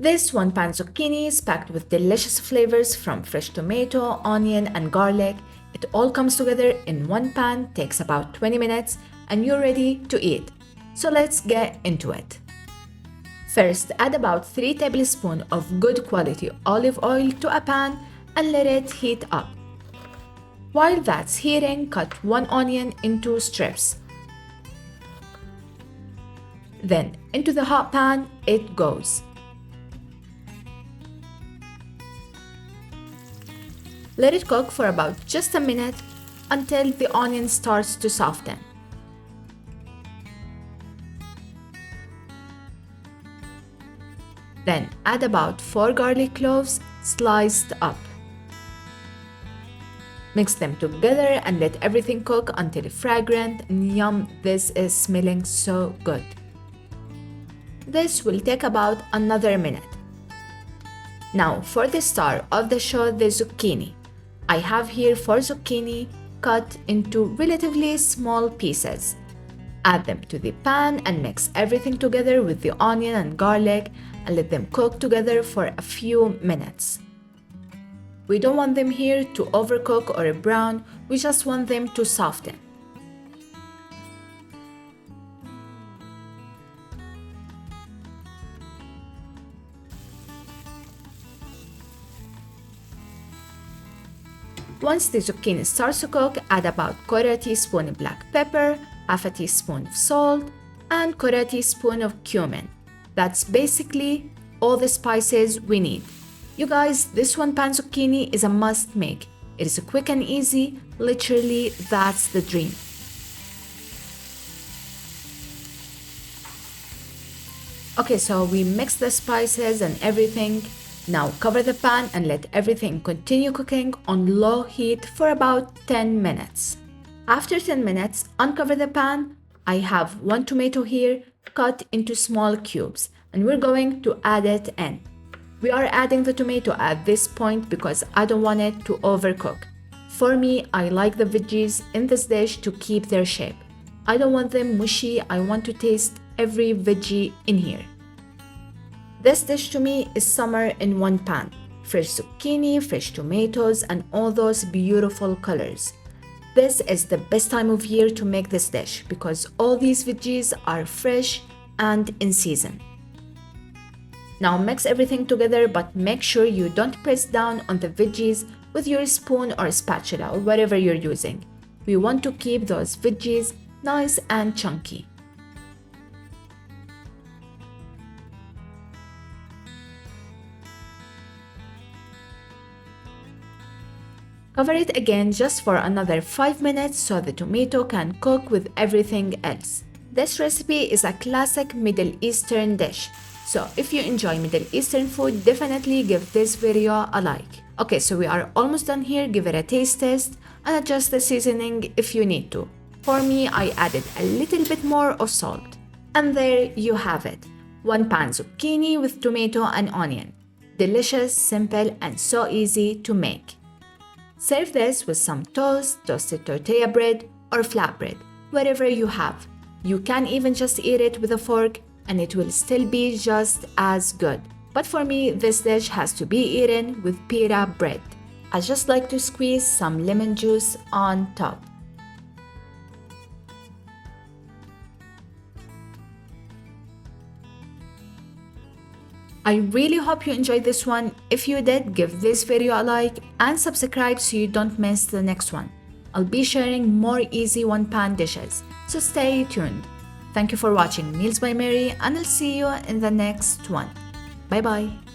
This one pan zucchini is packed with delicious flavors from fresh tomato, onion, and garlic. It all comes together in one pan, takes about 20 minutes, and you're ready to eat. So let's get into it. First, add about 3 tablespoons of good quality olive oil to a pan and let it heat up. While that's heating, cut 1 onion into strips. Then, into the hot pan it goes. Let it cook for about just a minute until the onion starts to soften. Then add about 4 garlic cloves sliced up. Mix them together and let everything cook until fragrant and yum, this is smelling so good. This will take about another minute. Now for the star of the show, the zucchini. I have here 4 zucchini cut into relatively small pieces. Add them to the pan and mix everything together with the onion and garlic and let them cook together for a few minutes. We don't want them here to overcook or brown, we just want them to soften. Once the zucchini starts to cook, add about 1/4 teaspoon black pepper, 1/2 teaspoon of salt, and 1/4 teaspoon of cumin. That's basically all the spices we need. You guys, this one pan zucchini is a must make. It is quick and easy, literally that's the dream. Okay, so we mix the spices and everything. Now cover the pan and let everything continue cooking on low heat for about 10 minutes. After 10 minutes, uncover the pan. I have 1 tomato here cut into small cubes and we're going to add it in. We are adding the tomato at this point because I don't want it to overcook. For me, I like the veggies in this dish to keep their shape. I don't want them mushy, I want to taste every veggie in here. This dish to me is summer in one pan. Fresh zucchini, fresh tomatoes, and all those beautiful colors. This is the best time of year to make this dish because all these veggies are fresh and in season. Now mix everything together, but make sure you don't press down on the veggies with your spoon or spatula or whatever you're using. We want to keep those veggies nice and chunky. Cover it again just for another 5 minutes so the tomato can cook with everything else. This recipe is a classic Middle Eastern dish. So if you enjoy Middle Eastern food, definitely give this video a like. Okay, so we are almost done here. Give it a taste test and adjust the seasoning if you need to. For me, I added a little bit more of salt. And there you have it. 1 pan zucchini with tomato and onion. Delicious, simple, and so easy to make. Serve this with some toast, toasted tortilla bread, or flatbread, whatever you have. You can even just eat it with a fork and it will still be just as good. But for me, this dish has to be eaten with pita bread. I just like to squeeze some lemon juice on top. I really hope you enjoyed this one. If you did, give this video a like and subscribe so you don't miss the next one. I'll be sharing more easy one-pan dishes, so stay tuned. Thank you for watching Meals by Mary and I'll see you in the next one. Bye bye.